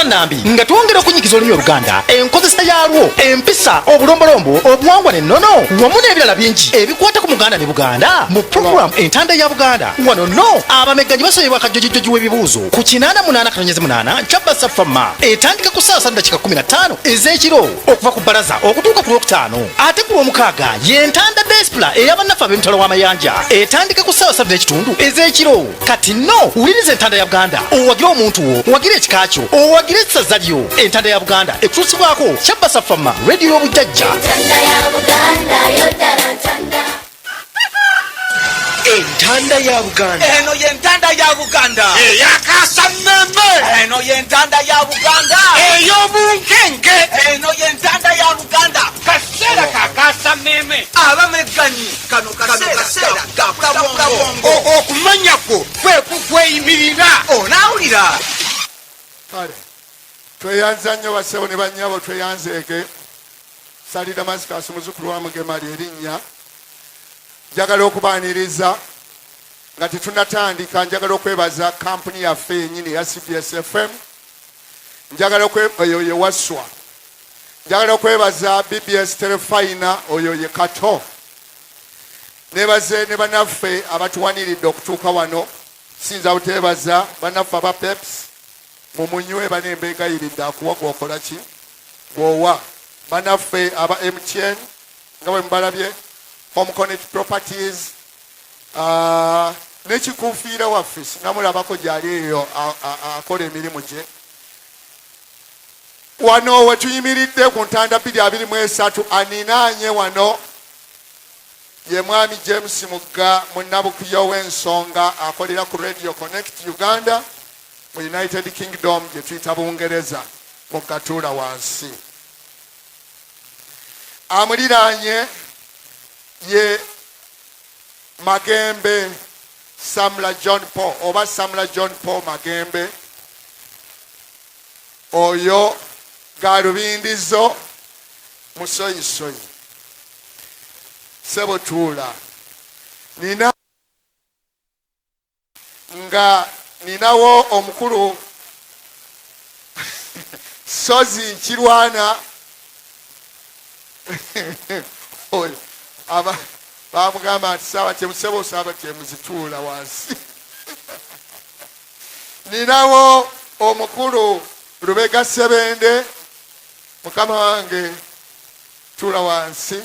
lwa Nambi nga twongera okunyigiza olulimi Oluganda, enkozesa yaalwo, empisa, obulombolombo, obuwangwa n'ennono wamu n'ebirala bingi ebikwata ku Muganda ne Buganda mu program entanda ya Buganda. Wano nno abamegganyi basoyebwa akajjojjojjoji w'ebibuuzo ku 88 Chabasa Fama etandika ku saa 15 ez'ekiro okuva ku bbalaza okutuuka ku Lwokutaano. Ate ku Lwomukaaga y'entanda Despla ey'abannafu ab'emitalo w'amayanja etandika ku saa 3:30 ez'ekiro. Kati nno wuliriza entanda ya Buganda owagire omuntu wo, owagire ekika kyo, owagire essaza lyo. Entanda ya Buganda ekutusibwako Chabasa Fama radio y'obujjajja. Entanda ya Buganda yodala ntanda. Entanda ya Buganda. Eno y'entanda ya Buganda. Eyakasa mmemme. Eno y'entanda ya Buganda. Ey'obunkenke. Eno y'entanda ya Buganda. Kaseera kakasa mmemme. Abamegganyi kano kaseera kabongo. Okumanya kwo kwe kukweyimirira. Onaawulira. Kale tweyanza nnyo bassebo ne bannyabo, tweyanzeeke. Sali Damascus muzzukulu wa Mugema ly'erinnya. Njagala okubaaniriza nga tetunnatandika, njagala okwebaza kampuni yaffe yennyini eya CBS FM, njagala oyo ye Waswa, njagala okwebaza BBS Telefina, oyo ye Kato, nebaze ne bannaffe abatuwaniridde okutuuka wano. Sinza buteebaza bannaffe aba Peps, mumunywe banembeegayiridde akuwa gwokola ki gwowa, bannaffe aba MTN nga bwe mubalabye, Home Connect Properties, n'ekikuufiira waffe sinamulabako gyali eyo akola emirimu gye. Wano we tuyimiridde ku ntanda 223 aninaanye wano ye mwami James Mugga, munnabukuyo w'ensonga akolera ku Radio Connect Uganda mu United Kingdom gye tuyita Bungereza mu Katuula wansi. Amuliraanye ye Magembe Samla John Paul oba Samla John Paul Magembe, oyo galubindizo musoyisoyi. Sebo tuula ninawo omukulu Sozi Kirwana bamugamba nti saawa temusebo saaba temuzituula wansi. Ninawo omukulu Lubega Sebende, mukama wange tuula wansi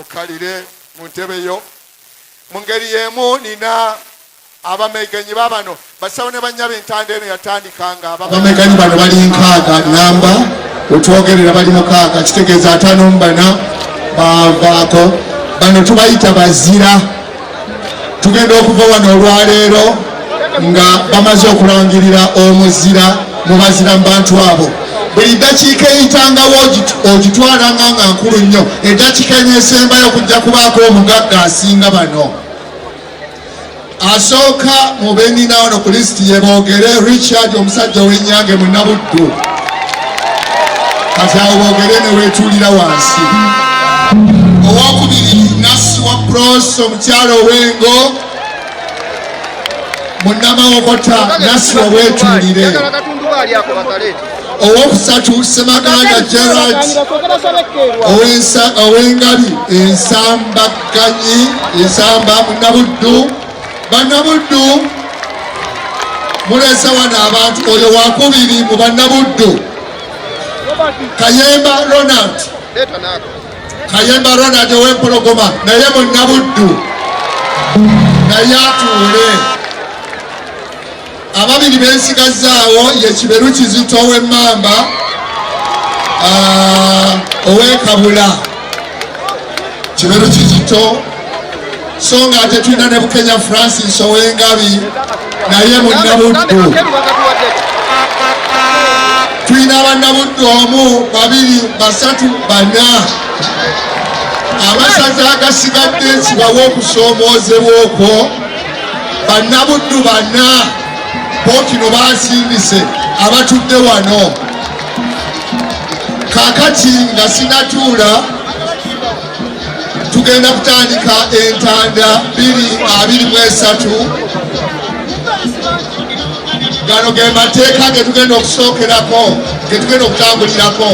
okalire mu ntebe yo. Mu ngeri y'emu nina abameganyi babano basawo ne bannyaba entanda eno yatandikanga. Abameganyi bano bali 6 namba otwogerera bali 6 kitegeeza 5 mbana bavaako. Bano tubayita bazira. Tugenda okuva wano olwaleero nga bamaze okulangirira omuzira mu bazira mu bantu abo. Buli ddakiika eyitangawo ogitwalanga nga nkulu nnyo. Eddakiika enyesembayo kujja kubaako omugagga asinga bano. Asooka mu bennina wano ku lisiti ye boogere Richard omusajja w'ennyange mu Nabuddu. Kati awo boogere ne weetuulira wansi. Owokubiri Nasi wa Bros omukyalo ow'Engo munnamawokota Nasi wa weetuulire. Owokusatu Semaganda Gerard ow'Engabi ensambagganyi ensamba mu Nabuddu. Bannabuddu mulesa wano abantu. Oyo wakubiri mu Bannabuddu Kayemba Ronald ow'Empologoma naye mu Nabuddu naye atuule. Ababiri bensigazaawo ye Kiberu Kizito ow'Emmamba ow'Ekabula Kiberu Kizito, so nga ate tulina ne Bukenya Francis ow'Engabi naye mu Nabuddu. Tulina Bannabuddu 1, 2, 3, 4. Amasaza agasigadde nsibawo okusoomoozebwa okwo Bannabuddu 4 Pookino baasindise abatudde wano. Kaakati nga sinatuula tugenda kutandika entanda 223 gano ge mateeka ge tugenda okusookerako ge tugenda okutambulirako.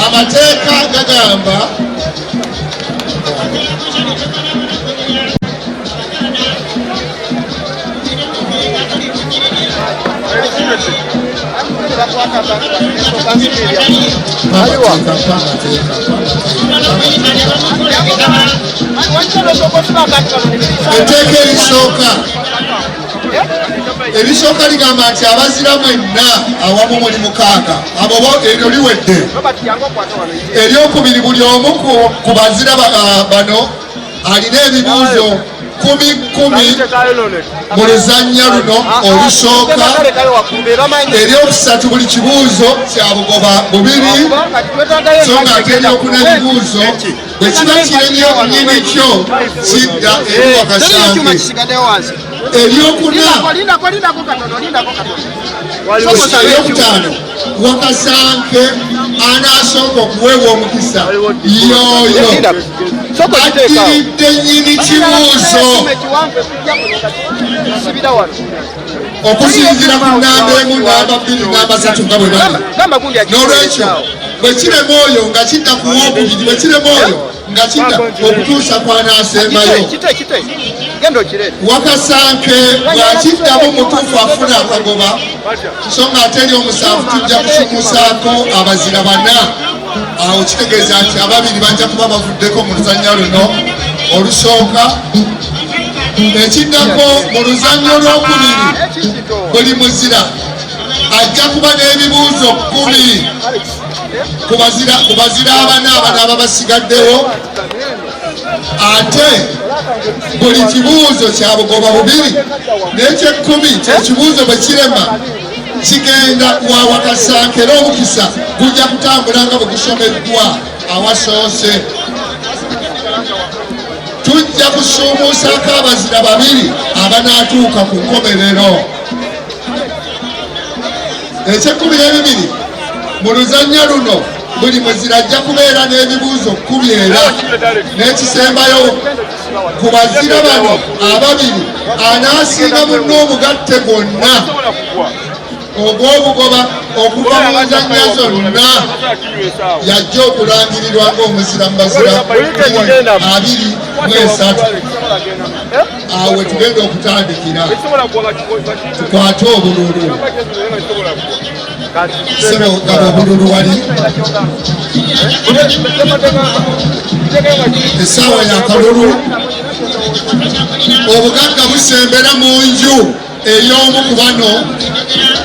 Amateeka gagamba etteeka erisooka ligamba nti abazira mwenna awamu muli 6 abo eryo liwedde. Eryokubiri buli omu ku bazira bano alina ebibuuzo 10 mu luzannya luno olusooka. Eryokusatu buli kibuuzo kya bugoba 2 so ng'ate eryokuna ebibuuzo bwe kiba kiremye nnyini kyo kidda eri wakasange. Eryokutaano wakasanke anaasooka okuweebwa omukisa yoyo addiridde nnyini kibuuzo okusinziira ku nnamba 1, nnamba 2, nnamba 3 nga bwe bali. N'olwekyo bwe kirema oyo nga kidda ku wookubiri, bwe kirema oyo nga kidda okutuusa kwanaasembayo. Wakasanke bw'akiddamu mutuufu afuna akagoba, so ng'ate eri omusanvu tujja kusumusaako abazira 4. Awo kitegeeza nti ababiri bajja kuba bavuddeko mu luzannya luno olusooka. Ekiddako mu luzannya olwokubiri buli muzira ajja kuba n'ebibuuzo 10 ku bazira abana aba basigaddewo. Ate buli kibuuzo kya bugoba 2 n'ekyekkumi ekibuuzo bwe kirema kigenda wa wakasanke era omukisa gujja kutambula nga bwe gusomeddwa awasoose. Tujja kusuumuusako abazira 2 abanaatuuka ku nkomerero. Eky'ekkumi n'ebibiri mu luzannya luno buli muzira ajja kubeera n'ebibuuzo 10 era n'ekisembayo ku bazira bano ababiri anaasinga munno omugatte gwonna ogw'obugoba okuva mu nzannya zonna yajja okulangirirwa ng'omuzira mu bazira 23. Awo we tugenda okutandikira. Tukwate obululu. Sebo gaba obululu wali. Essaawa y'akalulu. Obugagga busembera mu nju ey'omu ku bano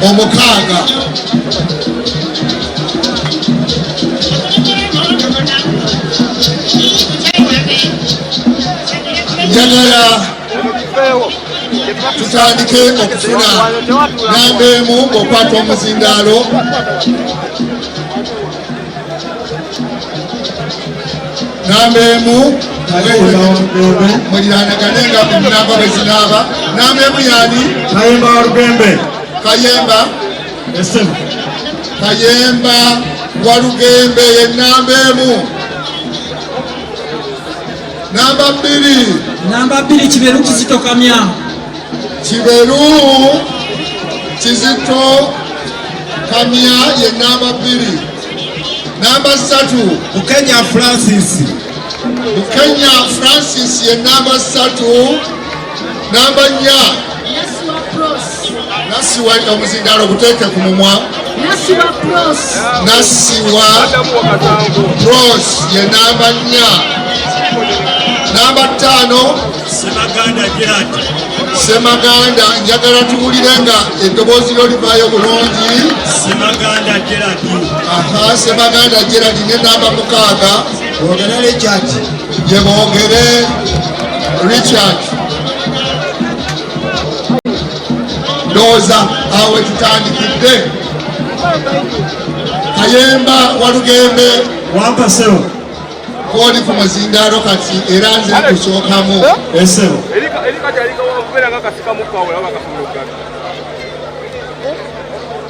6. Njagala tutandike okufuna nnamba 1 ng'okwata omuzindaalo. Nnamba 1 muliraanagane nga ennamba bwe zinaaba. Nnamba 1 yani Kayemba Walugembe. Kayemba Walugembe ye nnamba 1. Nnamba 2 Kiberu Kizito Kamya. Kiberu Kizito Kamya ye nnamba 2. Nnamba 3 Bukenya Francis ye nnamba 3. Nnamba 4 Nasiwa omuzindaalo guteeke ku mumwa. Nasiwa Pros ye nnamba 4. Nnamba 5 Semaganda. Njagala tuwulire nga eddoboozi lyo livaayo bulungi. Semaganda Gerard ne nnamba 6 ye boogere Richard. Ndowooza awe tutandikidde. Kayemba Walugembe Wampasewo. Kodi ku muzindaalo kati era nze kusookamu.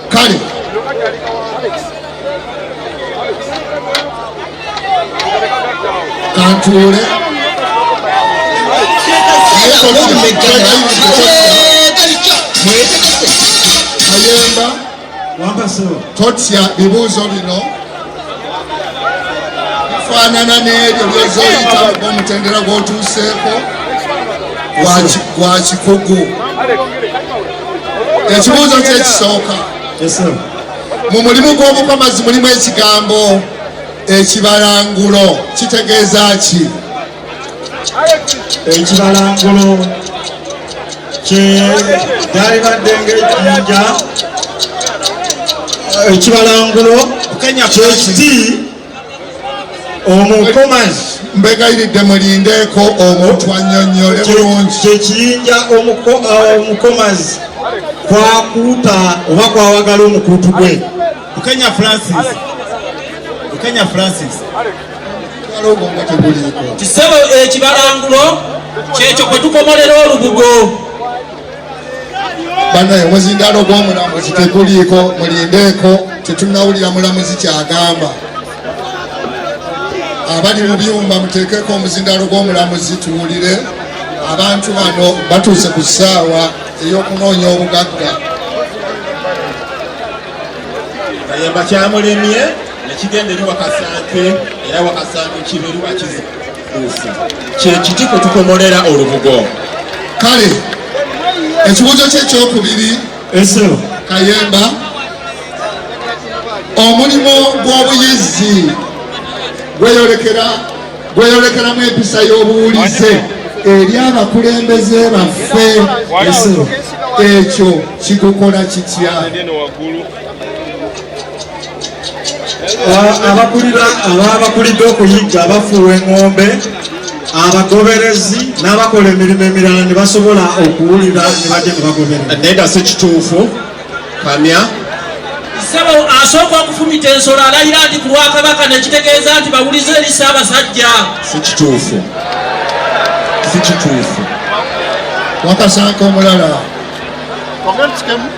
Kale kantuule Kayemba Wampaseo. totya bibuuzo bino bifaanana n'ebyo byozoyita omutendera gw'otuuseeko gwa kikugu. Ekibuuzo kyekisooka, Yes, sir. mu mulimu gw'obukomazi mulimu ekigambo ekibalangulo kitegeeza ki? Ekibalangulo kyali badde ng'ejjinja. Ekibalangulo kyekiti omukomazi Mbegayiridde mulindeeko omuntu annyonnyole bulungi. kyekiyinja omukomazi kwakuuta oba kwawagala omukuutu gwe. Bukenya Francis. Obwongo tebuliiko. Kisebo ekibalangulo kyekyo kwe tukomolera olubugo. Bannaye omuzindaalo gw'omulamuzi teguliiko, mulindeeko, tetunnawulira mulamuzi kyagamba. Abali mu byumba muteekeko omuzindaalo gw'omulamuzi tuwulire. Abantu bano batuuse ku ssaawa ey'okunoonya obugagga. Kayemba kyamulemye nekigenda eri Wakasanke era Wakasanke kibeeri wakizikuufu kyekiti kwe tukomolera olubugo. Kale ekibuuzo kyekyokubiri, Eseo. Kayemba, omulimu gw'obuyizzi gweyolekeramu empisa y'obuwulize eri abakulembeze baffe. Eseo. Ekyo kigukola kitya? Abakulidde okuyigga abafuuwa eŋŋombe, abagoberezi n'abakola emirimu emirala ne basobola okuwulira ne bajja ne bagoberera. Nedda si kituufu. Kamya. Kisebo asooka okufumita ensolo alayira nti ku lwakabaka nekitegeeza nti bawulize eri Ssaabasajja. Si kituufu. Wakasanke omulala.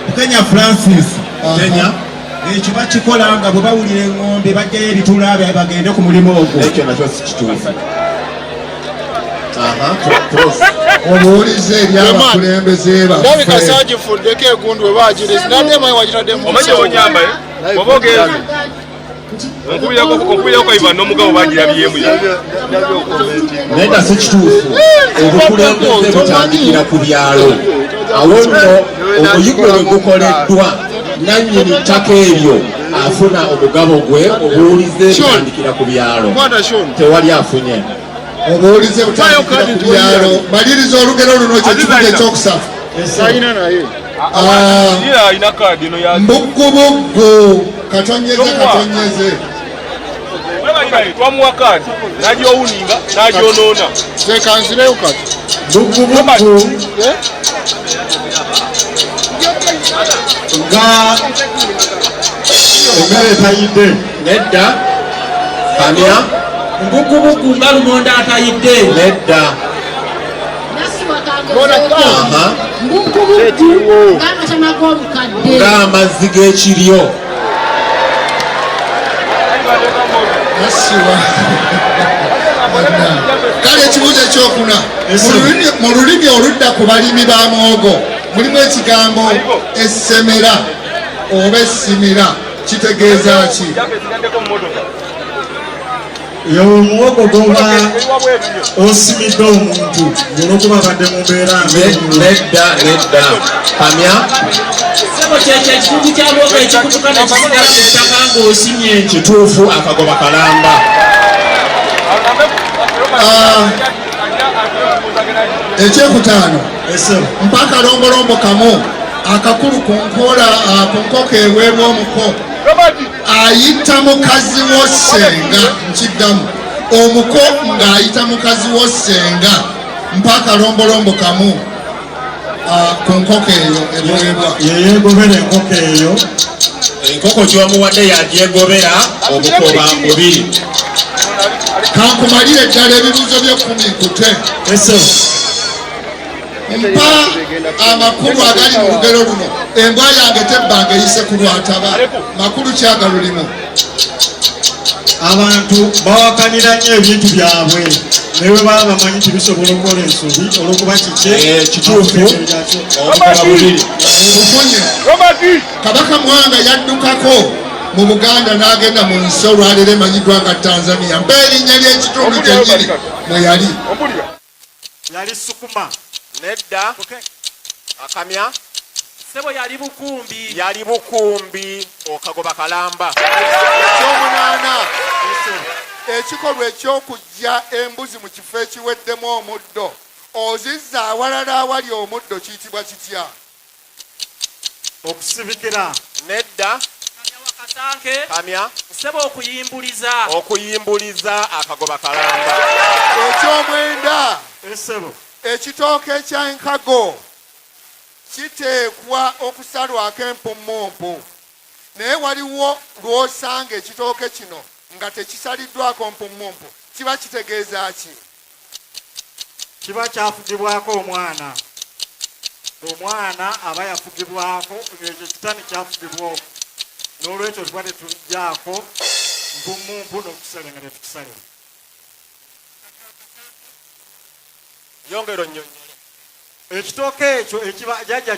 Bukenya Francis. Kenya. Ekyo bakikola nga bwe bawulira eŋŋombe bajjayo ebitula bagende ku mulimu ogwo. Ekyo nakyo si kituufu. Obuwulize eri abakulembeze baffe. Omanye onyamba oba ogenze onkubirako iva n'omugabo bagirabyemu. Nedda si kituufu. Obukulembeze butandikira ku byalo. Awo nno omuyiggo we gukoleddwa nannyini ttaka eryo afuna omugabo gwe. Obuwulize butandikira ku byalo. Tewali afunye. Obuwulize butandikira ku byalo. Maliriza olugero luno kyekibuga ekyokusatu. Alina kaadi eno ya Mbugubuggu katonyeze. twamuwa kaadi n'agyowuninga n'agyonoona. Tekanzireyo kati. Mbugubuggu nga emmere etayidde. Nedda. Kamya. Mbugubuggu nga lumonde atayidde. Nedda. Ng'amazzi g'ekiryo. Kale ekibuuzo ekyokuna, mu lulimi oludda ku balimi ba mwogo mulimu ekigambo essemera oba essimira kitegeeza ki? Omuwogo goba osimidde omuntu olwokuba badde mu mbeera Nedda. Kamya. Kisebo kyekyo ekitundu kya mwogo ekikutuka ne kisigala mu ttaka ng'osimye. Kituufu. Akagoba kalamba. Ekyokutaano, Eseo. mpa akalombolombo kamu akakulu ku nkoko eweebwa omuko ayita mukazi wo ssenga. Nkiddamu, omuko ng'ayita mukazi wo ssenga. Mpa akalombolombo kamu ku nkoko eyo eweebwa. Yeyeegobera enkoko eyo. Enkoko gy'omuwadde yagyegobera obukoba bubiri. Kankumalire ddala ebibuuzo by'ekkumi nkute. Eseo. Mpa amakulu agali mu lugero luno. Embwa yange tebbanga eyise ku lwataba. Makulu ki agalulimu? abantu bawakanira nnyo ebintu byabwe naye bwe baba bamanyi nti bisobola okukola ensobi olw'okuba kituufu bufunye kabaka mwanga yaddukako mu Buganda n'agenda mu nsi olwaleero emanyiddwa nga Tanzania mpa erinnya ly'ekitundu kyennyini mwe yali yali sukuma nedda akamya sebo yali bukumbi okagoba kalamba ekyomunaana ekikolwa eky'okujja embuzi mu kifo ekiweddemu omuddo ozizza awalala awali omuddo kiyitibwa kitya? okusibikira nedda kamya sebo okuyimbuliza akagoba kalamba ekyomwenda esebo ekitooke ekyenkago kiteekwa okusalwako empummumpu naye waliwo lw'osanga ekitooke kino nga tekisaliddwako mpummumpu kiba kitegeeza ki? kiba kyafugibwako omwana aba yafugibwako ekyo kitani kyafugibwako n'olwekyo tuba tetujjaako mpummumpu n'okusale nga tetukisalira yongero nnyonnyole ekitooke ekyo jjajja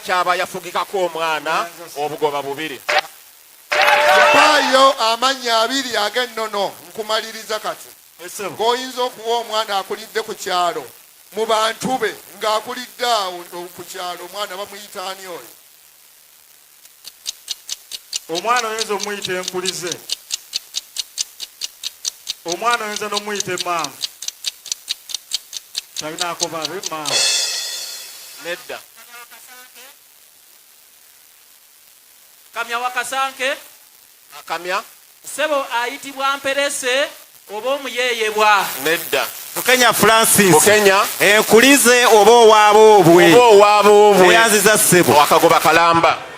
kyaba yafugikako omwana obugoba 2 mpaayo amannya 2 ag'ennono nkumaliriza kati ng'oyinza okuwa omwana akulidde ku kyalo mu bantu be ng'akulidde awo ku kyalo omwana bamuyita ani oyo? omwana oyinza omuyita enkulize, omwana oyinza n'omuyita emmanvu talinaako babe emmanvu nedda kamya wakasanke akamya sebo ayitibwa mperese oba omuyeyebwa nedda Bukenya Francis Bukenya enkulize oba owaabwe eyanziza ssebo akagoba kalamba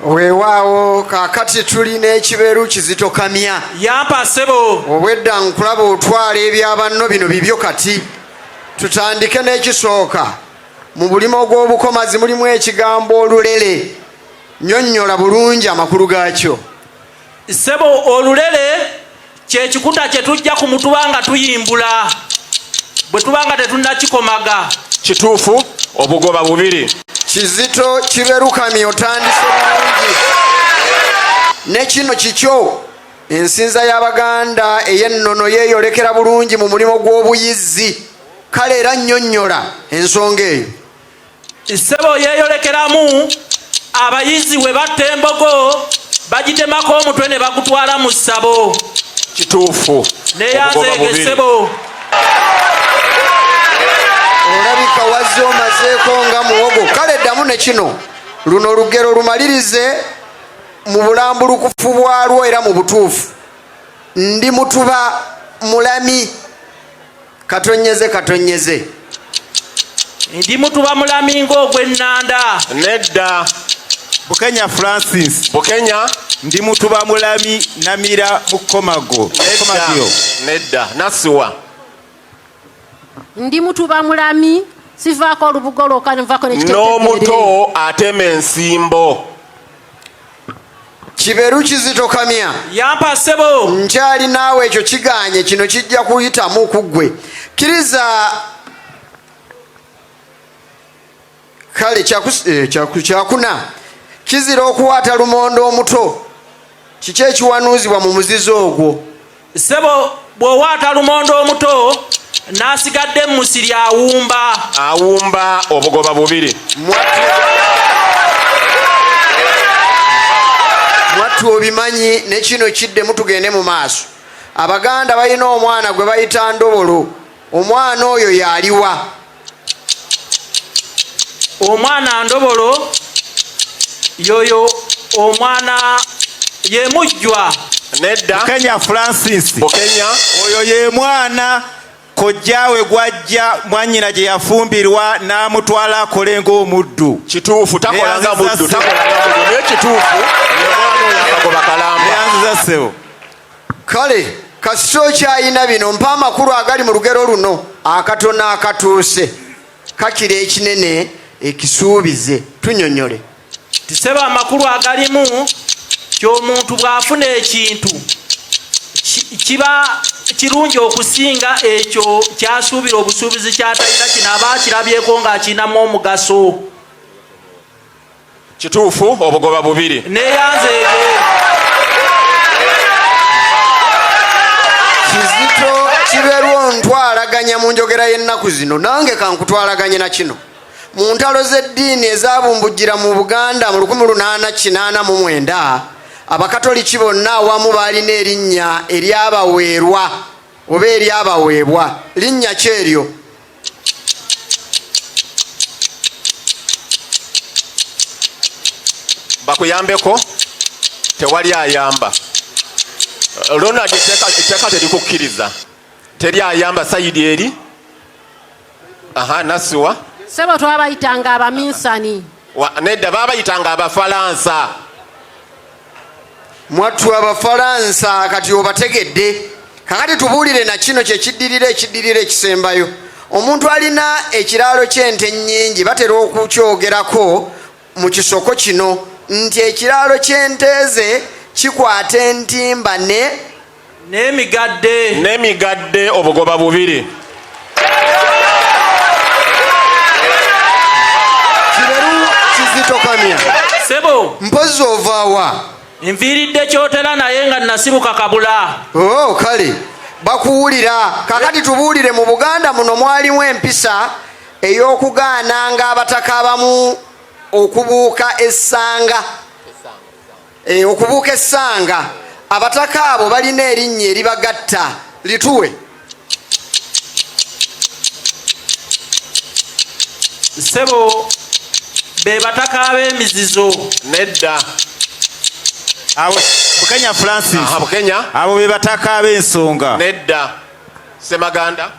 weewaawo kaakati tulina ekibeeru Kizito Kamya yampa ssebo obwedda nkulaba otwala ebyabanno bino bibyo kati tutandike n'ekisooka mu bulimo ogw'obukomazi mulimu ekigambo olulere nnyonnyola bulungi amakulu gaakyo ssebo olulere kyekikuta kye tujja ku mutuba nga tuyimbula bwe tuba nga tetunnakikomaga kituufu obugoba 2 Kizito Kiberu Kamya otandise bulungi ne kino kikyo ensinza y'Abaganda ey'ennono yeeyolekera bulungi mu mulimu gw'obuyizzi kale era nnyonnyola ensonga eyo ssebo yeeyolekeramu abayizi we batta embogo bagitemako omutwe ne bagutwala mu ssabo kituufu neyanzeege ssebo olabika wazze omazeeko nga muwogo kale ddamu ne kino luno olugero lumalirize mu bulambulukufu bwalwo era mu butuufu ndi mutuba mulami katonyeze ndi mutuba mulami ng'ogw'ennanda nedda Bukenya Francis Bukenya ndi mutuba mulami namira mu Komago nedda nasiwa ndi mutuba mulami sivaako olubugo lwokka nvaako n'omuto atema ensimbo Kiberu Kizito Kamya yampa ssebo nkyali naawe ekyo kiganye kino kijja kuyitamu ku ggwe kkiriza kale kyakuna kizira okuwaata lumondo omuto kiki ekiwanuuzibwa mu muzizo ogwo ssebo bw'owaata lumondo omuto n'asigadde mu musiri awumba obugoba 2 mwattu obimanyi ne kino kiddemu tugende mu maaso Abaganda balina omwana gwe bayita ndobolo omwana oyo yaliwa omwana ndobolo yoyo omwana ye mujjwa nedda Bukenya Francis Bukenya oyo ye mwana kojjaawe gwajja mwannyina gye yafumbirwa n'amutwala akole ng'omuddu kituufu takolanga muddu naye kituufu ye mwana oyo akagoba kalamba eyanziza ssebo kale kasita okyayina bino mpa amakulu agali mu lugero luno akatono akatuuse kakira ekinene ekisuubize tunyonyole. Tiseba amakulu agalimu ky'omuntu bw'afuna ekintu kiba kirungi okusinga ekyo kyasuubira obusuubizi kyatalina kino aba akirabyeko ng'akinamu omugaso. Kituufu obugoba bubiri. Neeyanzeege. Kizito kiberwa ontwalaganya mu njogera y'ennaku zino, nange kankutwalaganye na kino. Mu ntalo z'eddiini ezabumbujjira mu Buganda mu 1889 abakatoliki bonna awamu baalina erinnya eryabaweerwa oba eryabaweebwa. Linnya ki eryo? Bakuyambeko tewali ayamba. Ronald etteeka terikukkiriza. Teri ayamba sayidi eri. Nasiwa. Sebo twabayitanga abaminsani. Nedda baabayitanga Abafalansa. Mwattu Abafalansa kati obategedde. Kakati tubuulire na kino kyekiddirira ekisembayo. Omuntu alina ekiraalo ky'ente nnyingi batera okukyogerako mu kisoko kino nti ekiraalo ky'ente ze kikwata entimba n'emigadde obugoba bubiri. Kiberu Kizito Kamya. Sebo. Mpozi ovaawa? Nviiridde kyotera naye nga nasibuka kabula. Kale bakuwulira. Kakati tubuulire mu Buganda muno mwalimu empisa ey'okugaananga abataka abamu okubuuka essanga. Okubuuka essanga. Abataka abo balina erinnya eribagatta. Lituwe. Sebo be bataka ab'emizizo. Nedda. Abo Bukenya Francis. Bukenya. Abo be bataka ab'ensonga. Nedda. Semaganda.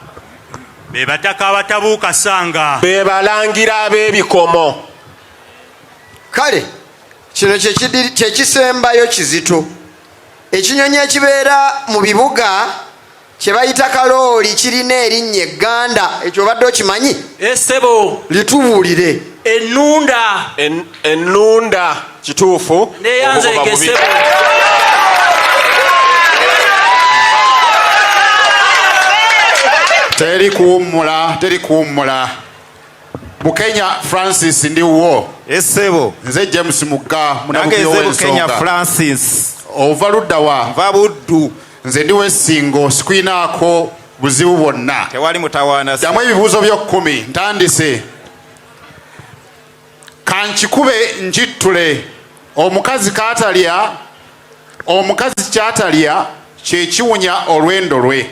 Be bataka abatabuuka ssanga. Be balangira ab'ebikomo. Kale kino kyekisembayo Kizito. Ekinyonyi ekibeera mu bibuga kye bayita kalooli kirina erinnya egganda. Ekyo obadde okimanyi? Sebo. Litubuulire. Ennunda. Kituufu. Neeyanzeege Sebo. Teri kuwummula. Bukenya Francis ndiwo. Sebo. Nze James Mugga nange Bukenya Francis. Ova ludda wa? Nva Buddu. Nze ndiwo Essingo sikwinaako buzibu bwonna. Tewali mutawaana. Ddamu ebibuuzo byo 10 ntandise. Kankikube nkittule. Omukazi kyatalya kye kiwunya olwendo lwe.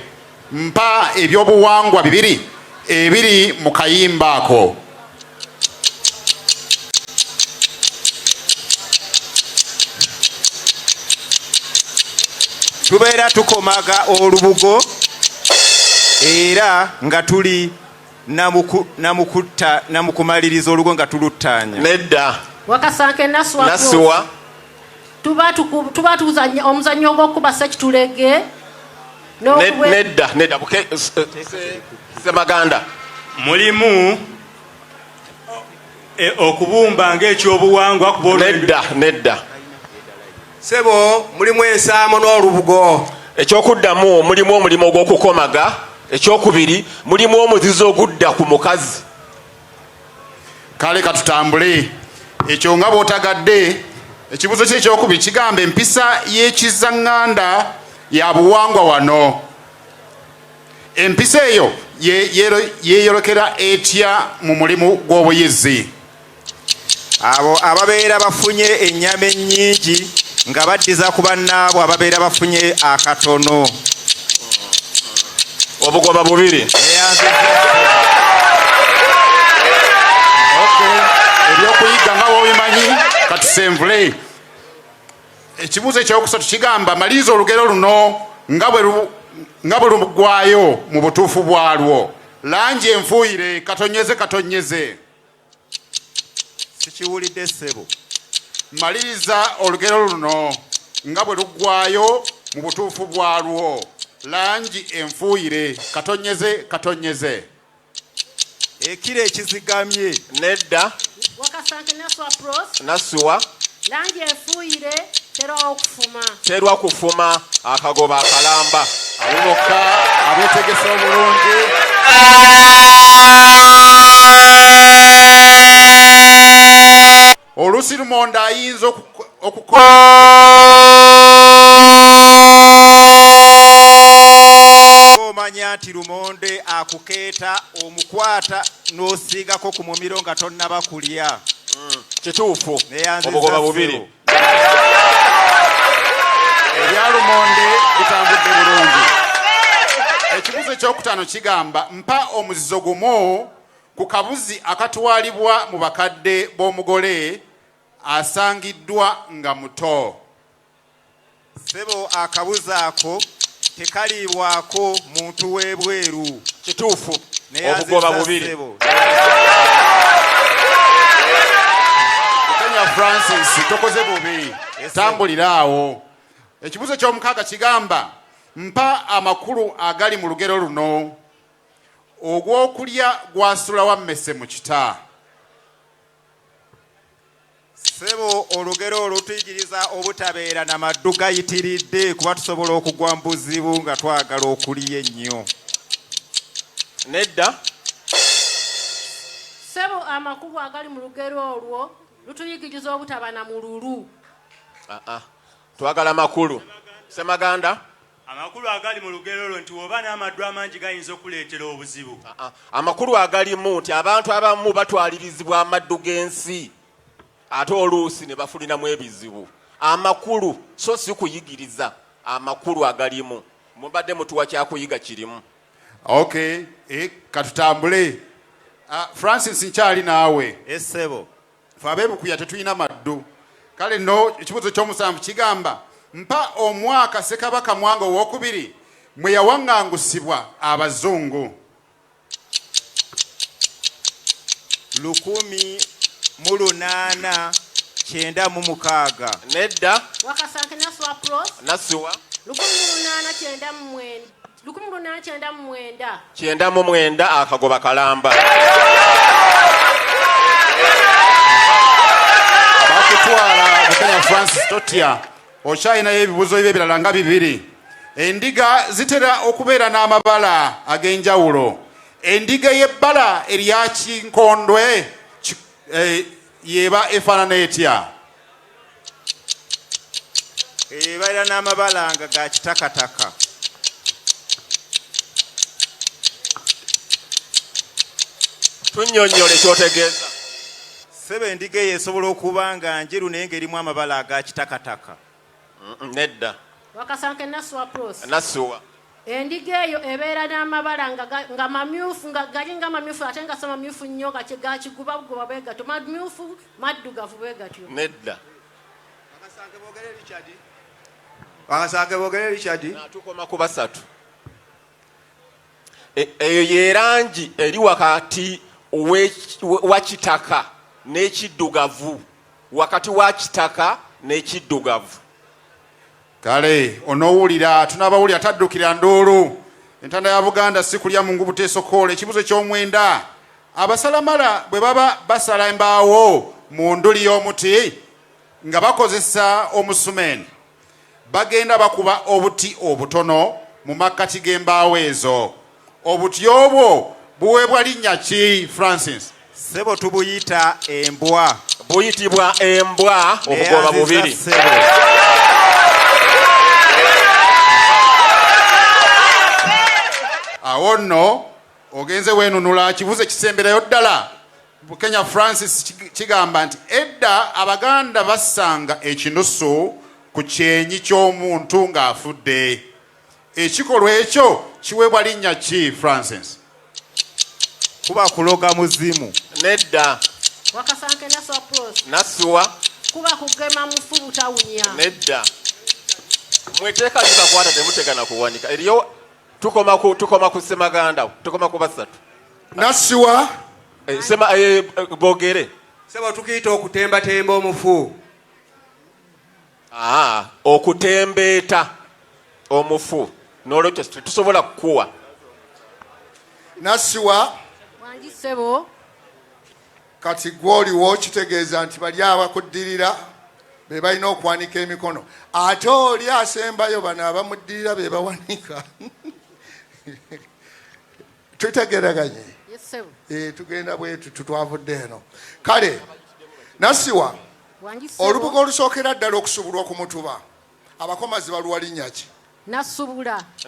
Mpa ebyobuwangwa bibiri ebiri mu kayimba ako. Tubeera tukomaga olubugo era nga tuli namukumaliriza olugo nga tuluttaanya. Nedda. Wakasanke Nasiwa. Tuba tuzanya omuzannyo ogw'okuba sekitulege. Nedda. Semaganda. Mulimu okubumba ng'ekyobuwangwa kubona. Nedda. Sebo mulimu ensaamo n'olubugo. Ekyokuddamu mulimu omulimu ogw'okukomaga. Ekyokubiri mulimu omuzizo ogudda ku mukazi. Kale katutambule. Ekyo nga bw'otagadde ekibuuzo kye ekyokubiri kigamba empisa y'ekizaŋŋanda ya buwangwa wano. Empisa eyo yeeyolekera etya mu mulimu gw'obuyizi? Abo ababeera bafunye ennyama ennyingi nga baddiza ku bannaabwe ababeera bafunye akatono. Obugoba bubiri. Ebyokuyiga nga bw'obimanyi katusenvule. Ekibuuzo ekyokusatu kigamba maliriza olugero luno nga bwe lugwayo mu butuufu bwalwo. Langi enfuuyire katonyeze. Sikiwulidde Ssebo. Maliriza olugero luno nga bwe lugwayo mu butuufu bwalwo. Langi enfuuyire katonyeze. ekire ekizigamye. Nedda. Wakasanke Naswa Pros. Nasuwa. Langi efuuyire terwa kufuma akagoba akalamba. Aboka abetegesa obulungi. Oluusi lumonde ayinza okukola omanya nti lumonde akukeeta omukwata n'osiigako ku mumiro nga tonnaba kulya. Kituufu. Obugoba bubiri. Ebya lumonde bitambudde bulungi. Ekibuzo ekyokutaano kigamba mpa omuzizo gumu ku kabuzi akatwalibwa mu bakadde b'omugole asangiddwa nga muto. Sebo akabuzi ako tekaliibwako muntu w'ebweru. Kituufu. Obugoba bubiri. Kenya Francis tokoze bubi. Tambuliraawo. Ekibuzo ky'omukaaga kigamba mpa amakulu agali mu lugero luno. Ogw'okulya gwasula wammese mu kita. Sebo olugero olutuyigiriza obutabeera na maddu gayitiridde kuba tusobola okugwa mu buzibu nga twagala okulya ennyo. Nedda. Sebo amakulu agali mu lugero olwo lutuyigiriza obutaba na mululu. Twagala makulu. Semaganda. Amakulu agali mu lugero olwo nti oba n'amaddu amangi gayinza okuleetera obuzibu. Amakulu agalimu nti abantu abamu batwalirizibwa amaddu g'ensi ate oluusi ne bafulinamu ebizibu. Amakulu so si kuyigiriza. Amakulu agalimu mubadde mutuwa kyakuyiga kirimu. Okay, katutambule. Francis nkyali naawe. Essebo. Fe abeebukuya tetulina maddu. Kale no ekibuzo ky'omusanvu kigamba mpa omwaka Ssekabaka Mwanga owookubiri mwe yawaŋŋangusibwa abazungu. 1896. Nedda. Wakasanke Naswa Pros. Nasuwa. 1899 akagoba kalamba. Bakutwala Kenya Francis totya. Okyayinayo ebibuzo ebirala nga bibiri. Endiga zitera okubeera n'amabala ag'enjawulo. Endiga y'ebbala erya kinkondwe yeba efaanana etya? Ebeera n'amabala nga ga kitakataka. Tunnyonnyole kyotegeeza. Sebo endiga eyo esobola okuba nga njeru naye ng'erimu amabala aga kitakataka. Nedda. Wakasanke Naswa Pros. Nasuwa. Endiga eyo ebeera n'amabala nga mamyufu nga gali nga mamyufu ate nga samamyufu nnyo gakigubaguba bwe gatyo mamyufu maddugavu bwe gatyo. Nedda. Wakasanke boogere Richard. Tukoma ku basatu. Eyo y'erangi eri wakati wa kitaka n'ekiddugavu. Wakati wa kitaka n'ekiddugavu. Kale onoowulira tunaabawulira taddukira ndoolo. Entanda ya Buganda si kulya mungu buteesokoole. Ekibuzo eky'omwenda abasalamala bwe baba basala embaawo mu nduli y'omuti nga bakozesa omusumeeni bagenda bakuba obuti obutono mu makkati g'embaawo ezo. Obuti obwo buweebwa linnya ki Francis? Sebo tubuyita embwa. Buyitibwa embwa. Obugoba bubiri. Awo nno ogenze weenunula kibuzo ekisemberayo ddala. Kenya Francis kigamba nti edda Abaganda bassanga ekinusu ku kyenyi ky'omuntu ng'afudde. Ekikolwa ekyo kiweebwa linnya ki Francis? Kuba kuloga muzimu. Nedda. Wakasanke Naswa Pros. Nasuwa. Kuba kugema mufu butawunya. Nedda. Mweteeka likakwata temutegana kuwanika. Eriyo tukoma ku Semaganda. Tukoma ku basatu. Nasuwa. Boogere. Sebo tukiyita okutembatemba omufu. Okutembeeta omufu. N'olwekyo tusobola kukuwa. Nasuwa. Wangi ssebo. Kati gw'oliwo kitegeeza nti bali abakuddirira be balina okwanika emikono ate oli asembayo bano abamuddirira be bawanika tutegeraganye tugenda bwetu tutwavudde eno kale nasiwa olubuga olusookera ddala okusubulwa ku mutuba abakomazi baluwa linnya ki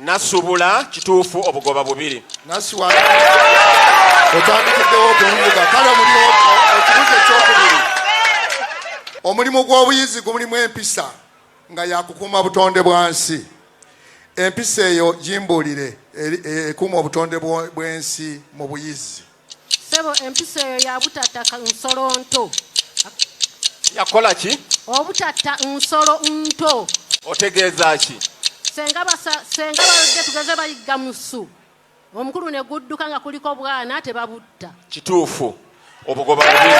nasubula kituufu obugoba bubiri nasiwa otandikiddewo okulubuga kale ekibuzo ekyokubiri omulimu gw'obuyizi gulimu empisa nga yakukuuma butonde bwansi empisa eyo gimbuulire ekuuma obutonde bw'ensi mu buyizi sebo empisa eyo yabutatta nsolo nto yakola ki obutatta nsolo nto otegeeza ki senga baludde tugeze bayigga musu omukulu ne gudduka nga kuliko bwana tebabutta kituufu obugoba bubiri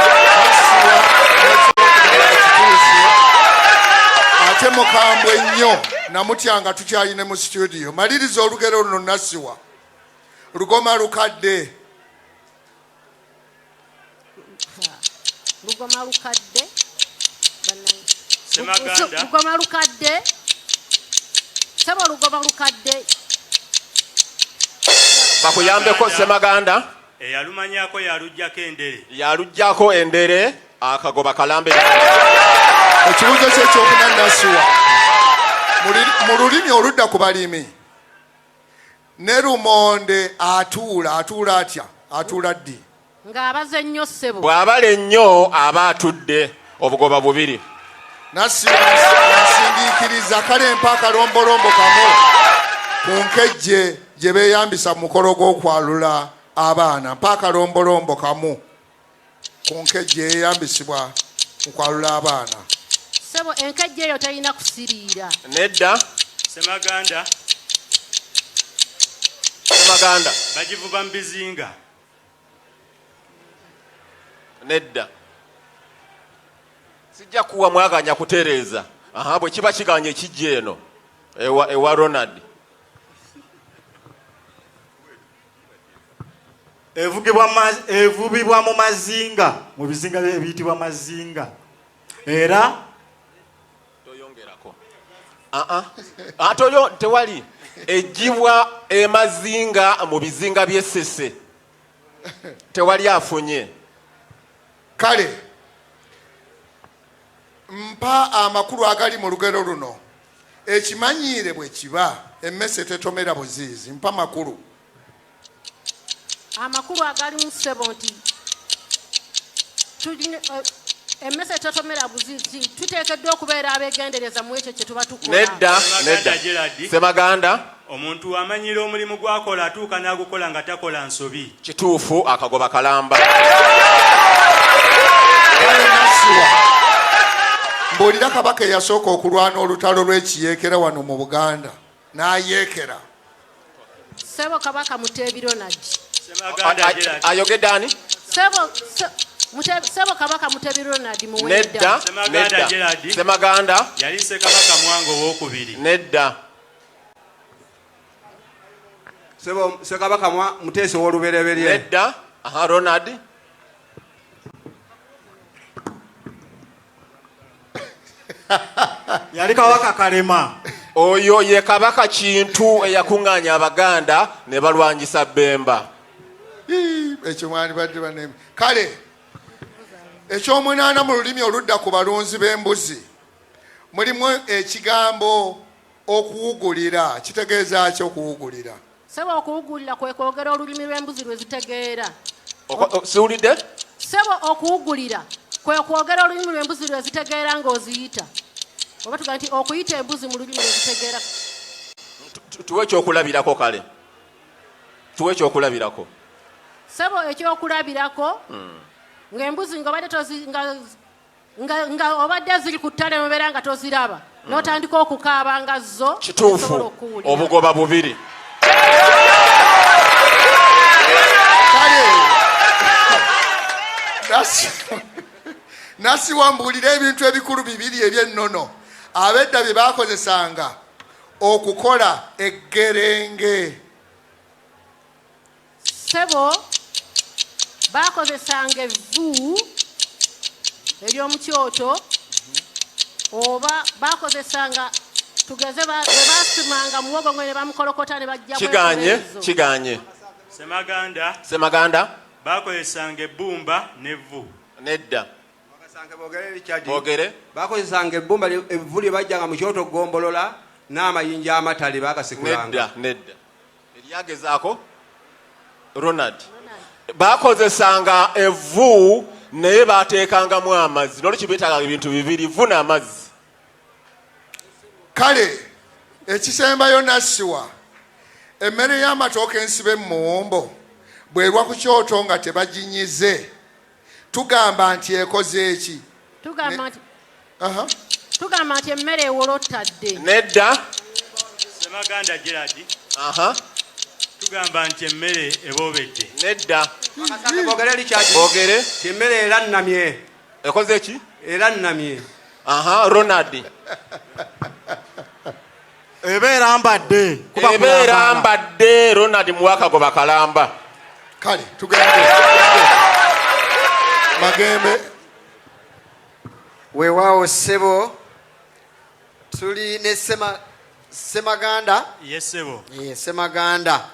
ate mukambwe nnyo namutyanga tukyayine mu studio maliriza olugero luno nasiwa lugoma lukadde lugoma lukadde Semaganda lugoma lukadde sebo lugoma lukadde bakuyambeko Semaganda eyalumanyako yalujjako endere akagoba kalambe ekibuzo kye ekyokuna nasiwa mu lulimi oludda ku balimi ne lumonde atuula atya atuula ddi ng'abaze ennyo ssebo bw'abala ennyo aba atudde obugoba bubiri nasindiikiriza kale mpa akalombolombo kamu ku nkejje gye beeyambisa mu mukolo gw'okwalula abaana mpa akalombolombo kamu ku nkejje yeeyambisibwa mu kwalula abaana sebo enkejje eyo talina kusiriira nedda Semaganda bagivuba mu bizinga nedda sijja kuwa mwaganya kutereeza bwe kiba kiganya ekijja eno ewa Ronald evubibwa mu mazinga mu bizinga ebiyitibwa mazinga era toyongerako tewali ejjibwa emazinga mu bizinga by'essese tewali afunye kale mpa amakulu agali mu lugero luno ekimanyiire bwe kiba emmese tetomera buziizi mpa makulu amakulu agali mu ssebo nti emmese tetomera buziizi tuteekeddwa okubeera abeegendereza mu ekyo kye tuba tukola nedda Semaganda omuntu amanyira omulimu gwakola atuuka n'agukola nga takola nsobi kituufu akagoba kalamba mbuulira kabaka eyasooka okulwana olutalo lw'ekiyeekera wano mu Buganda n'ayeekera ssebo kabaka Muteebi Ronald ayogedde ani Sebo kabaka Muteebi Ronald nedda Semaganda yali Ssekabaka Mwanga owokubiri nedda Ssekabaka Muteesa ow'olubereberye nedda Ronald yali kabaka Kalema oyo ye kabaka Kintu eyakuŋŋaanya Abaganda ne balwanyisa Bemba ekyo mwani badde baneme kale ekyomunaana mu lulimi oludda ku balunzi b'embuzi mulimu ekigambo okuwugulira kitegeeza ki okuwugulira sebo okuwugulira kwe kwogera olulimi lw'embuzi lwe zitegeera siwulidde sebo okuwugulira kwe kwogera olulimi lw'embuzi lwe zitegeera ng'oziyita oba tugaa nti okuyita embuzi mu lulimi lwe zitegeera tuwe ekyokulabirako kale tuwe ekyokulabirako sebo ekyokulabirako ng'embuzi nga obadde ziri ku ttale mubeera nga toziraba n'otandika okukaaba nga zo kituufu obugoba bubiri nasiwa mbuulira ebintu ebikulu bibiri eby'ennono abedda bye baakozesanga okukola eggerenge sebo bakozesanga evvu ery'omukyoto oba bakozesanga tugeze bwe basimanga muwogo ngwe ne bamukolokota ne bajja kiganye semaganda bakozesanga ebbumba nevvu nedda bakozesanga ebbumba evvu lye bajjanga mu kyoto gombolola n'amayinja amatale bakasikulanga nedda eryagezaako Ronald bakozesanga evvu naye bateekangamu amazzi nolwekyo beetaaga ebintu bibiri vvu n'amazzi. Kale ekisembayo nassiwa emmere y'amatooke ensibe muwombo bwerwa ku kyoto nga tebaginyize tugamba nti ekoze eki? Tugamba nti emmere ewolotadde. Nedda Semaganda Gerard. Tugamba nti emmere eboobedde. Nedda bogere emmere erannamye. Ekoze eki? Erannamye. Ronald ebeera mbadde Ronald muwakago bakalamba. Kale tugende magembe weewaawo ssebo tuli ne semaganda.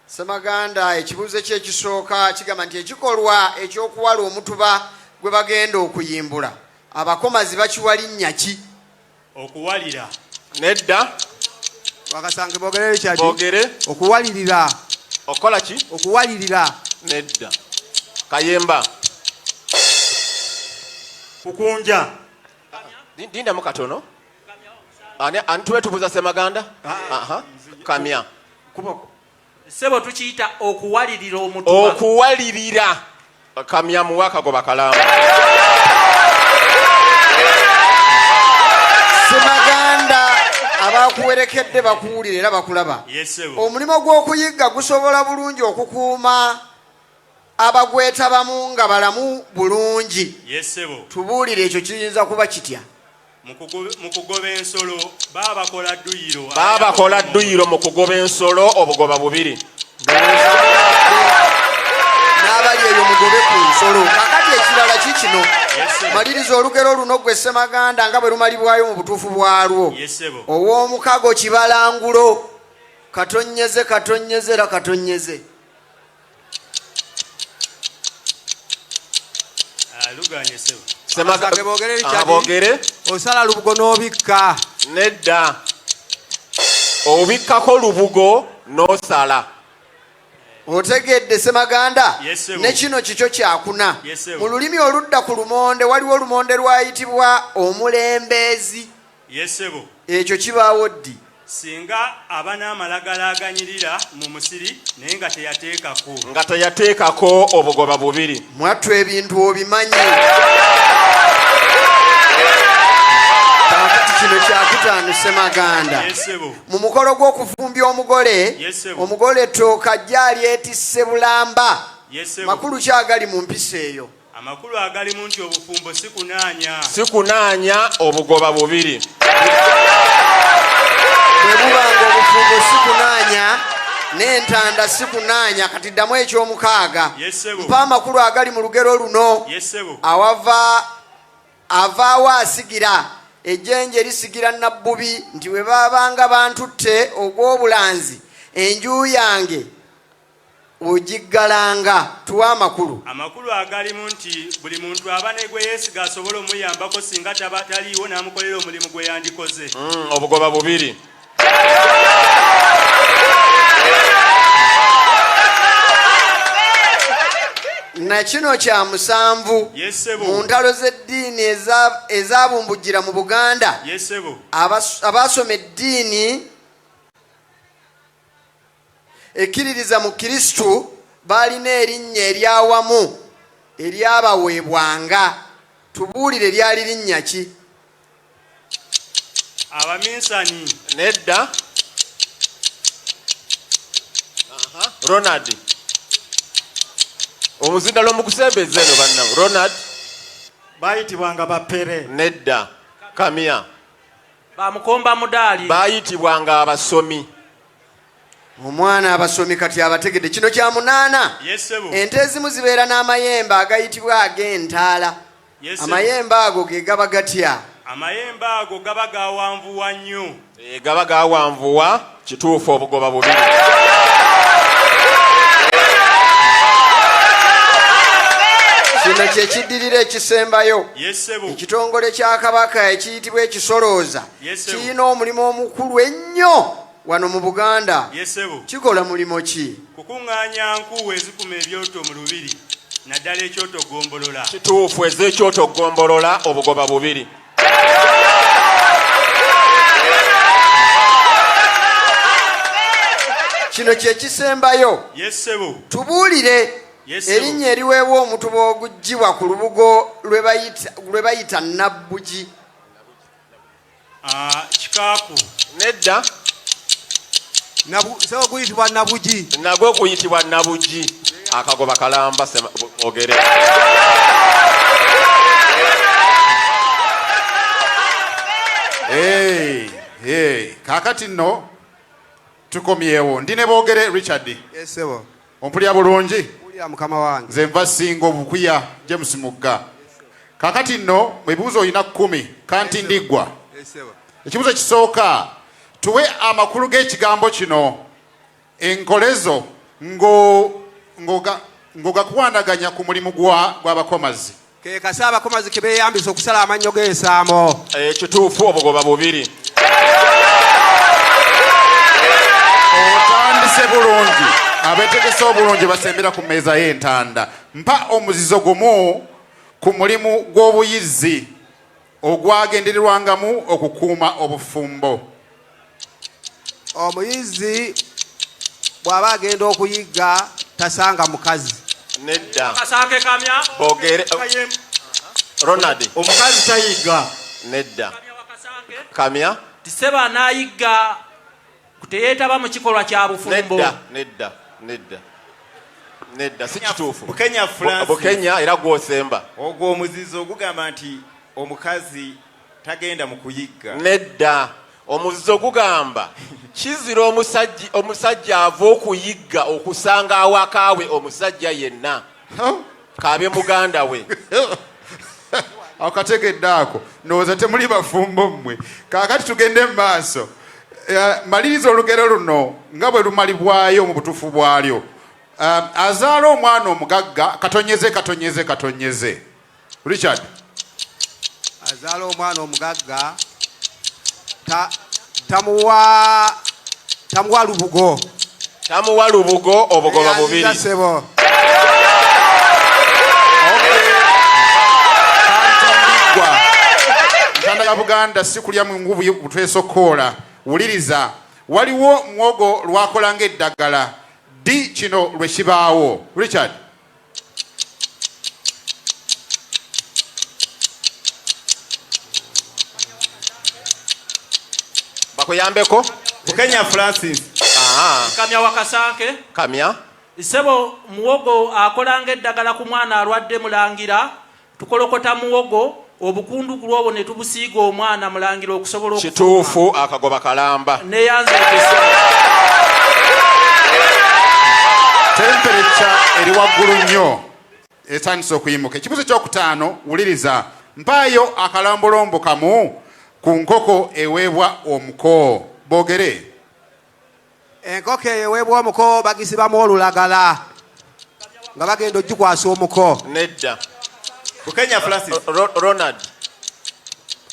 Semaganda ekibuuzo kye ekisooka kigamba nti ekikolwa ekyokuwala omutuba gwe bagenda okuyimbula abakomazi bakiwa linnya ki? Okuwalira. Nedda wakasange bogere okuwalirira. Okola ki? Okuwalirira. Nedda Kayemba kukunja. Dindamu katono ani tuwe tubuuza semaganda. Kamya sebo tukiyita okuwalirira omutuba. Okuwalirira Kamya muwakago bakalamba. Semaganda abakuwerekedde bakuwulira era bakulaba. Omulimu gw'okuyigga gusobola bulungi okukuuma abagwetabamu nga balamu bulungi. Tubuulire ekyo kiyinza kuba kitya? Mu kugoba ensolo babakola dduyiro mu kugoba ensolo obugoba bubiri. N'abali eyo mugobe ku nsolo. Kakati ekirala kikino maliriza olugero luno gwe Semaganda nga bwe lumalibwayo mu butuufu bwalwo. Ow'omukago kibalangulo katonyeze era katonyeze. Bogere osala lubugo n'obikka. Nedda obikkako lubugo n'osala. Otegedde Semaganda? Ne kino kikyo kyakuna. Mu lulimi oludda ku lumonde waliwo olumonde lwayitibwa omulembeezi. Ekyo kibaawo ddi? Singa aba n'amalagala aganyirira mu musiri naye nga teyateekako obugoba bubiri. Mwattu ebintu obimanyi. Kakati kino kyakutaano Semaganda. Mu mukolo gw'okufumbya omugole ettooka gyali etisse bulamba. Makulu ki agali mu mpisa eyo? Amakulu agalimu nti obufumbo si kunaanya obugoba bubiri. Bwe bubanga obufumbo si kunaanya n'entanda si kunaanya kati ddamu eky'omukaaga. Mpa amakulu agali mu lugero luno. Avaawo asigira ejjenje lisigira nabbubi nti bwe baabanga bantutte ogw'obulanzi enju yange ogiggalanga. Tuwa amakulu. Amakulu agalimu nti buli muntu aba ne gwe yeesiga asobola omuyambako singa taliiwo n'amukolera omulimu gwe yandikoze. Obugoba bubiri. Na kino kya musanvu mu ntalo z'eddiini ezabumbujjira mu Buganda. Abaasoma eddiini ekkiririza mu Kristu baalina erinnya eryawamu eryabaweebwanga. Tubuulire lyali linnya ki? Abaminsani. Nedda Ronald omuzindalo mu kusembeza eno bannamu. Ronald bayitibwanga bapere. Nedda Kamya bamukomba mudaali. bayitibwanga abasomi. omwana abasomi kati abategedde kino kya 8. Ente ezimu zibeera n'amayembe agayitibwa ag'entaala. Amayembe ago ge gaba gatya? Amayembe ago gaba gawanvuwa nnyo. Gaba gawanvuwa kituufu obugoba bubiri. Kino kyekiddirira ekisembayo. Ekitongole kya Kabaka ekiyitibwa ekisolooza kirina omulimu omukulu ennyo wano mu Buganda. Kikola mulimu ki? Kukuŋŋaanya nkuwe ezikuma ebyoto mu lubiri naddala ekyoto gombolola. Kituufu ez'ekyoto gombolola obugoba bubiri. Kino kyekisembayo. Tubuulire erinnya eriweebwa omutuba oguggyibwa ku lubugo lwe bayita nabbugi. Kikaaku. Nedda. Sebo guyitibwa nabugi. Nagwo guyitibwa nabugi. Akagoba kalamba ogere. Kakati nno tukomyewo. Ndi ne boogere Richard. Ompulya bulungi? Mukama wange. Nze nva Singo Bukwiya James Mugga. Kakati nno ebibuuzo olina 10 kanti ndiggwa. Ekibuuzo ekisooka tuwe amakulu g'ekigambo kino enkolezo ng'ogakwanaganya ku mulimu gw'abakomazi. Ke kasa abakomazi ke beeyambisa okusala amannyo g'ensaamo. Kituufu obugoba bubiri. Otandise bulungi. Abeetegese obulungi basembera ku mmeeza y'entanda. Mpa omuzizo gumu ku mulimu gw'obuyizzi ogwagendererwangamu okukuuma obufumbo. Omuyizzi bw'aba agenda okuyigga tasanga mukazi. Nedda. Akasaake kamya. Boogere. Ronald. Omukazi tayigga. Nedda. Kamya. Tiseba anayigga kuteyeetaba mu kikolwa kya bufumbo. Nedda si kituufu. Bukenya Francis. Bukenya era gwosemba. Ogwo omuzizo ogugamba nti omukazi tagenda mu kuyigga. Nedda. Omuzizo gugamba kizira omusajja ava okuyigga okusanga awakaawe omusajja yenna. Kabe muganda we. Akategedde ako ndowooza temuli bafumbo mmwe. Kaakati tugende mu maaso. Maliriza olugero luno nga bwe lumalibwayo mu butuufu bwalyo. Azaala omwana omugagga katonyeze. Richard. Azaala omwana omugagga tamuwa lubugo. Tamuwa lubugo obugoba bubiri. Ntanda ya Buganda si kulya mu ngubu butwesokoola. Wuliriza, waliwo mwogo lwakola ng'eddagala. Di kino lwe kibaawo. Richard. Bakuyambeko? Bukenya Francis. Kamya wakasanke. Kamya. Isebo muwogo akola ng'eddagala ku mwana alwadde mulangira. Tukolokota muwogo obukundu kulwobo ne tubusiiga omwana mulangira okusobola okufuma. Kituufu akagoba kalamba. Neyanze okesa. Temperature eri waggulu nnyo. Etandise okuyimuka. Ekibuuzo ekyokutaano wuliriza. Mpaayo akalambolombo kamu ku nkoko eweebwa omuko. Boogere. Enkoko eweebwa omuko bagisibamu olulagala nga bagenda ogikwasa omuko. Nedda. Bukenya Francis. Ronald.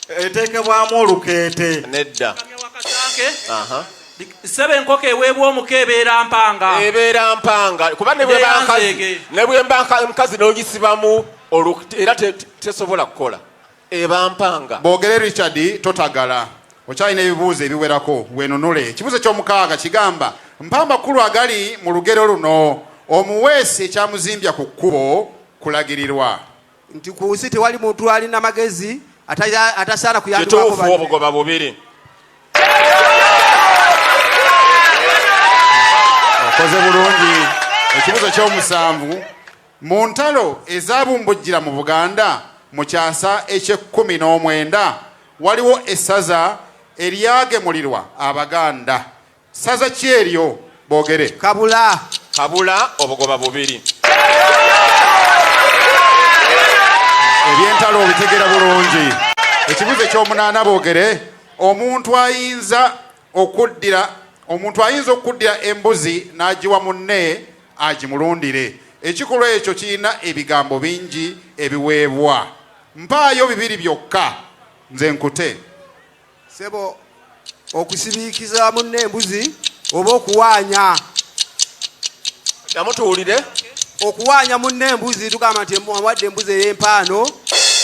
Eteekebwamu olukeete. Nedda. Sebe enkoko eweebwa omuko ebeera mpanga. Ebeera mpanga. Kuba ne bwemba mukazi n'ogisibamu era tesobola kukola. Eba mpanga. Boogere Richard totagala. Okyalina ebibuuzo ebiwerako weenunule. Ekibuuzo eky'omukaaga kigamba mpa amakulu agali mu lugero luno omuweesi ekyamuzimbya ku kkubo kulagirirwa. Nti ku nsi tewali muntu alina magezi atasaana kuyambibwako. Kituufu obugoba bubiri. Okoze bulungi. Ekibuuzo ky'omusanvu mu ntalo ezabumbujjira mu Buganda mu kyasa eky'e19 waliwo essaza eryagemulirwa Abaganda. Ssaza ki eryo boogere. Kabula. Kabula obugoba bubiri. Ebyentalo obitegera bulungi. Ekibuzo ekyomunaana boogere. Omuntu ayinza okuddira embuzi n'agiwa munne agimulundire. Ekikolwa ekyo kirina ebigambo bingi ebiweebwa. Mpaayo bibiri byokka nze nkute. Sebo okusibikiza munne embuzi oba okuwaanya. Yamutuulire. Okuwaanya munne embuzi tugamba nti awadde embuzi ey'empaano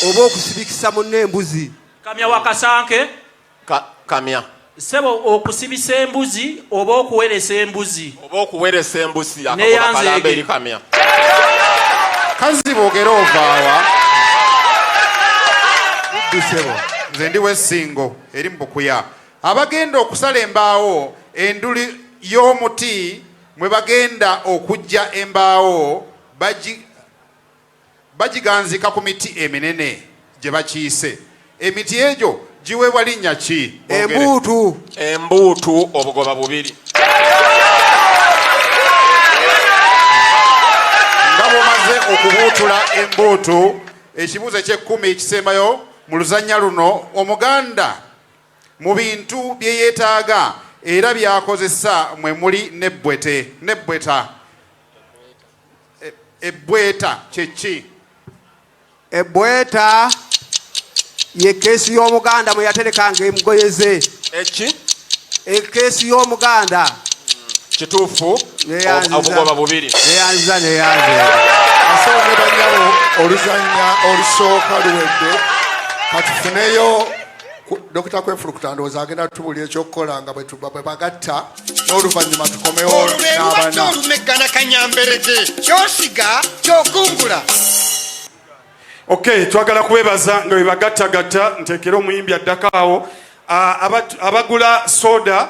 oba okusibikisa munne embuzi. Kamya wakasanke. Kamya. Sebo okusibisa embuzi oba okuweresa embuzi. Oba okuweresa embuzi akakola kalambe eri kamya. Kazi boogere ovaawa. Nze ndi w'essingo eri mu Bukuya. Abagenda okusala embaawo enduli y'omuti mwe bagenda okujja embaawo bagiganzika ku miti eminene gye bakiise. Emiti egyo giweebwa linnya ki? Embuutu. Embuutu obugoba bubiri. Nga bw'omaze okubuutula embuutu, ekibuuzo eky'ekkumi ekisembayo mu luzannya luno, Omuganda mu bintu bye yeetaaga era byakozesa mwe muli nebbweta. Ebbweta kye ki? Ebbweta ye keesi y'Omuganda mwe yaterekanga engoye ze. Eki? Ekeesi y'Omuganda. Kituufu obugoba bubiri. Neyanza. Asawo ne banyabo oluzannya olusooka luwedde. Katufuneyo Dr. Kwefulukuta ndowooza agenda tubuulira ekyokukola nga bwe bagatta n'oluvannyuma tukomewo n'abana. Olumeggana kanyamberege kyosiga kyokungula. Okay, twagala kubebaza nga bwe bagattagatta nteekera omuyimbi addako awo abagula soda